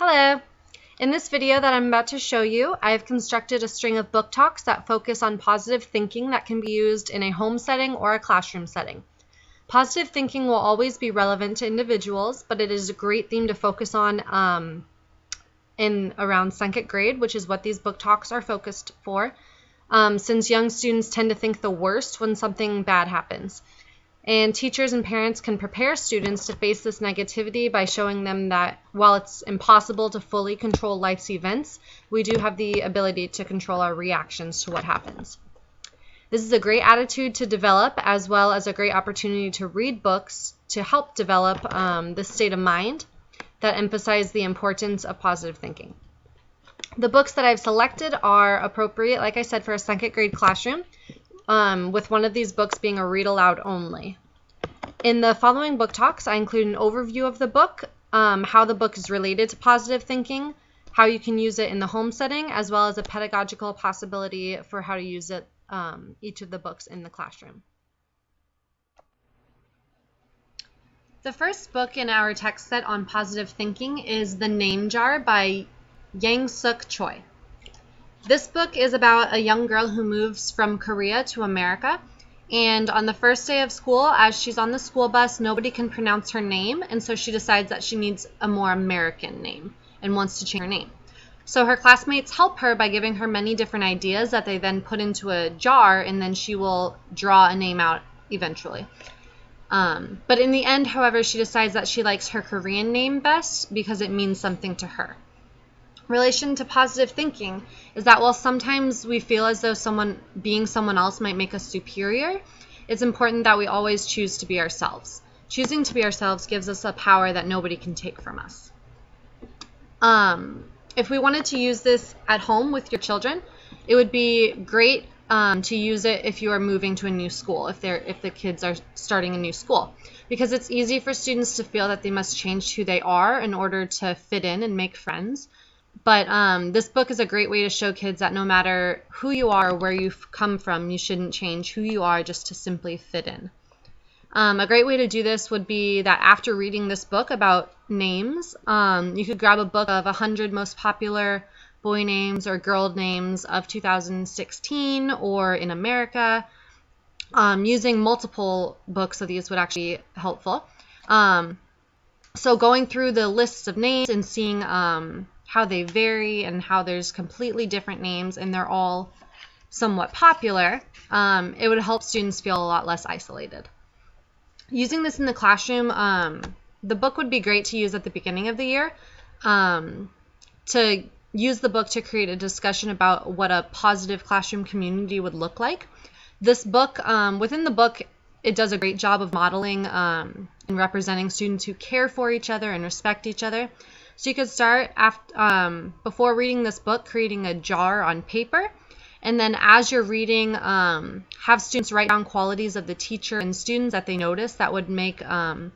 Hello! In this video that I'm about to show you, I have constructed a string of book talks that focus on positive thinking that can be used in a home setting or a classroom setting. Positive thinking will always be relevant to individuals, but it is a great theme to focus on in around second grade, which is what these book talks are focused for, since young students tend to think the worst when something bad happens. And teachers and parents can prepare students to face this negativity by showing them that while it's impossible to fully control life's events, we do have the ability to control our reactions to what happens. This is a great attitude to develop, as well as a great opportunity to read books to help develop this state of mind that emphasize the importance of positive thinking. The books that I've selected are appropriate, like I said, for a second grade classroom, with one of these books being a read aloud only. In the following book talks, I include an overview of the book, how the book is related to positive thinking, how you can use it in the home setting, as well as a pedagogical possibility for how to use it, each of the books in the classroom. The first book in our text set on positive thinking is The Name Jar by Yang Suk Choi. This book is about a young girl who moves from Korea to America, and on the first day of school, as she's on the school bus, nobody can pronounce her name, and so she decides that she needs a more American name and wants to change her name. So her classmates help her by giving her many different ideas that they then put into a jar, and then she will draw a name out eventually. But in the end, however, she decides that she likes her Korean name best because it means something to her. Relation to positive thinking is that while sometimes we feel as though being someone else might make us superior, it's important that we always choose to be ourselves. Choosing to be ourselves gives us a power that nobody can take from us. If we wanted to use this at home with your children, it would be great to use it if you are moving to a new school, if the kids are starting a new school, because it's easy for students to feel that they must change who they are in order to fit in and make friends. But this book is a great way to show kids that no matter who you are or where you've come from, you shouldn't change who you are just to simply fit in. A great way to do this would be that after reading this book about names, you could grab a book of 100 most popular boy names or girl names of 2016 or in America. Using multiple books of these would actually be helpful. So going through the lists of names and seeing how they vary and how there's completely different names and they're all somewhat popular, it would help students feel a lot less isolated. Using this in the classroom, the book would be great to use at the beginning of the year, to use the book to create a discussion about what a positive classroom community would look like. This book, within the book, it does a great job of modeling and representing students who care for each other and respect each other. So you could start before reading this book, creating a jar on paper, and then as you're reading, have students write down qualities of the teacher and students that they notice that would make an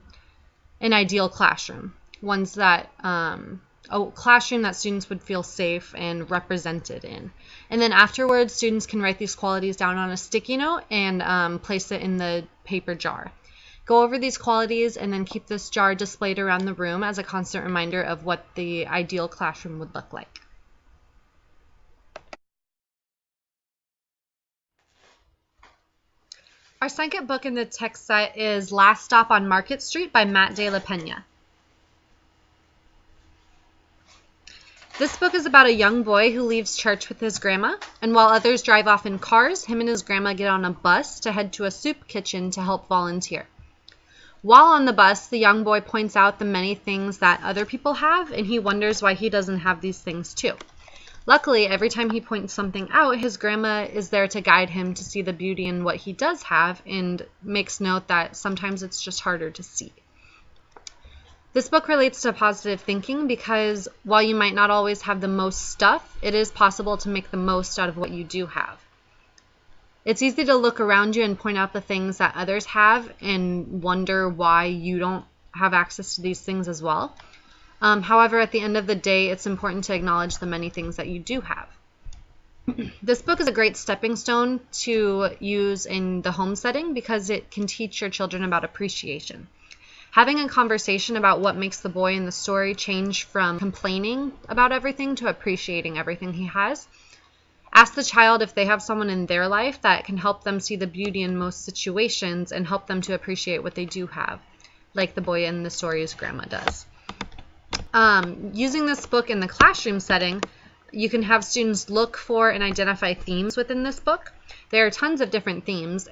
ideal classroom, ones that a classroom that students would feel safe and represented in. And then afterwards, students can write these qualities down on a sticky note and place it in the paper jar. Go over these qualities and then keep this jar displayed around the room as a constant reminder of what the ideal classroom would look like. Our second book in the text set is Last Stop on Market Street by Matt de la Pena. This book is about a young boy who leaves church with his grandma, and while others drive off in cars, him and his grandma get on a bus to head to a soup kitchen to help volunteer. While on the bus, the young boy points out the many things that other people have, and he wonders why he doesn't have these things too. Luckily, every time he points something out, his grandma is there to guide him to see the beauty in what he does have and makes note that sometimes it's just harder to see. This book relates to positive thinking because while you might not always have the most stuff, it is possible to make the most out of what you do have. It's easy to look around you and point out the things that others have and wonder why you don't have access to these things as well. However, at the end of the day, it's important to acknowledge the many things that you do have. This book is a great stepping stone to use in the home setting because it can teach your children about appreciation. Having a conversation about what makes the boy in the story change from complaining about everything to appreciating everything he has. Ask the child if they have someone in their life that can help them see the beauty in most situations and help them to appreciate what they do have, like the boy in the story's grandma does. Using this book in the classroom setting, you can have students look for and identify themes within this book. There are tons of different themes,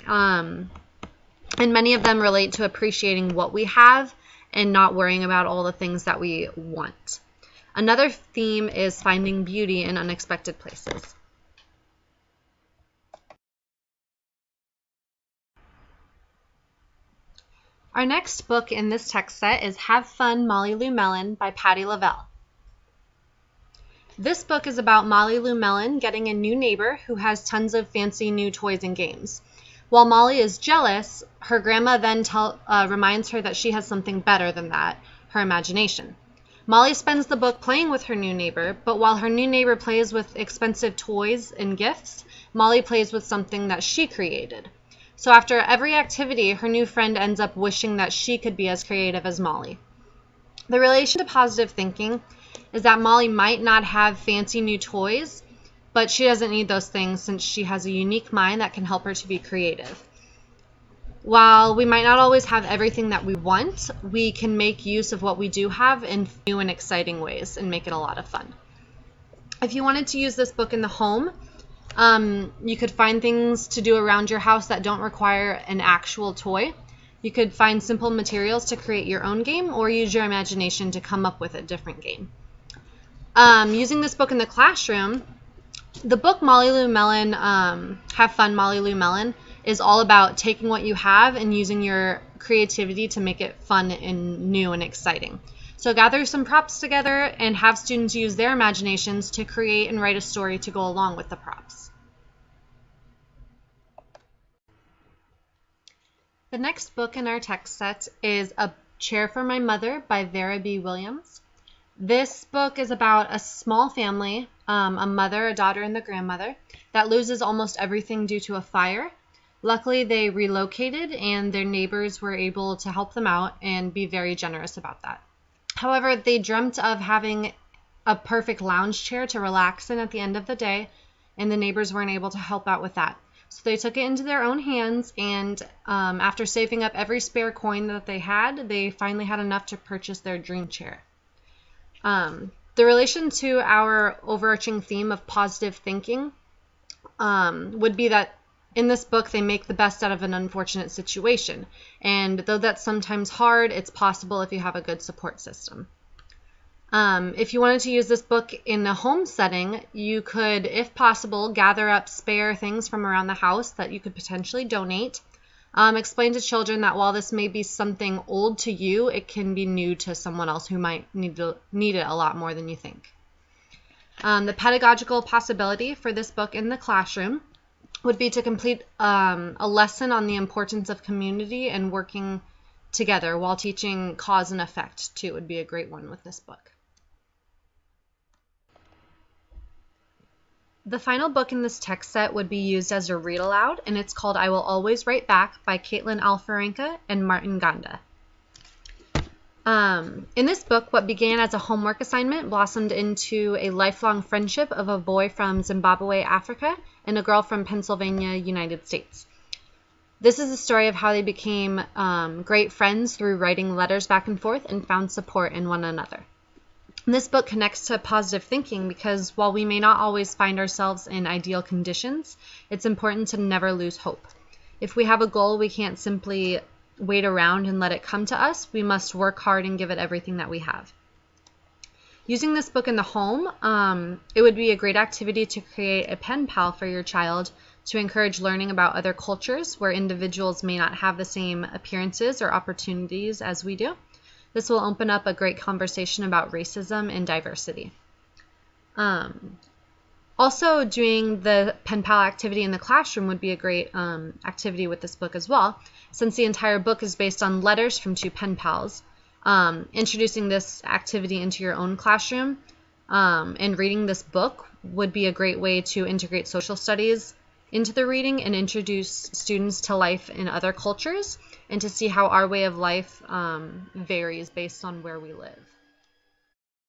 and many of them relate to appreciating what we have and not worrying about all the things that we want. Another theme is finding beauty in unexpected places. Our next book in this text set is Have Fun, Molly Lou Melon by Patti LaBelle. This book is about Molly Lou Melon getting a new neighbor who has tons of fancy new toys and games. While Molly is jealous, her grandma then reminds her that she has something better than that, her imagination. Molly spends the book playing with her new neighbor, but while her new neighbor plays with expensive toys and gifts, Molly plays with something that she created. So after every activity, her new friend ends up wishing that she could be as creative as Molly. The relation to positive thinking is that Molly might not have fancy new toys, but she doesn't need those things since she has a unique mind that can help her to be creative. While we might not always have everything that we want, we can make use of what we do have in new and exciting ways and make it a lot of fun. If you wanted to use this book in the home, you could find things to do around your house that don't require an actual toy. You could find simple materials to create your own game or use your imagination to come up with a different game. Using this book in the classroom, the book Molly Lou Melon, Have Fun, Molly Lou Melon, is all about taking what you have and using your creativity to make it fun and new and exciting. So gather some props together and have students use their imaginations to create and write a story to go along with the props. The next book in our text set is A Chair for My Mother by Vera B. Williams. This book is about a small family, a mother, a daughter, and the grandmother, that loses almost everything due to a fire. Luckily, they relocated and their neighbors were able to help them out and be very generous about that. However, they dreamt of having a perfect lounge chair to relax in at the end of the day, and the neighbors weren't able to help out with that. So they took it into their own hands, and after saving up every spare coin that they had, they finally had enough to purchase their dream chair. The relation to our overarching theme of positive thinking would be that in this book, they make the best out of an unfortunate situation. And though that's sometimes hard, it's possible if you have a good support system. If you wanted to use this book in a home setting, you could, if possible, gather up spare things from around the house that you could potentially donate. Explain to children that while this may be something old to you, it can be new to someone else who might need it a lot more than you think. The pedagogical possibility for this book in the classroom would be to complete a lesson on the importance of community and working together while teaching cause and effect, too, would be a great one with this book. The final book in this text set would be used as a read aloud, and it's called I Will Always Write Back by Caitlin Alfarenka and Martin Ganda. In this book, what began as a homework assignment blossomed into a lifelong friendship of a boy from Zimbabwe, Africa, and a girl from Pennsylvania, United States. This is the story of how they became great friends through writing letters back and forth and found support in one another. This book connects to positive thinking because while we may not always find ourselves in ideal conditions, it's important to never lose hope. If we have a goal, we can't simply wait around and let it come to us. We must work hard and give it everything that we have. Using this book in the home, it would be a great activity to create a pen pal for your child to encourage learning about other cultures where individuals may not have the same appearances or opportunities as we do. This will open up a great conversation about racism and diversity. Also, doing the pen pal activity in the classroom would be a great activity with this book as well, since the entire book is based on letters from two pen pals. Introducing this activity into your own classroom and reading this book would be a great way to integrate social studies into the reading and introduce students to life in other cultures and to see how our way of life varies based on where we live.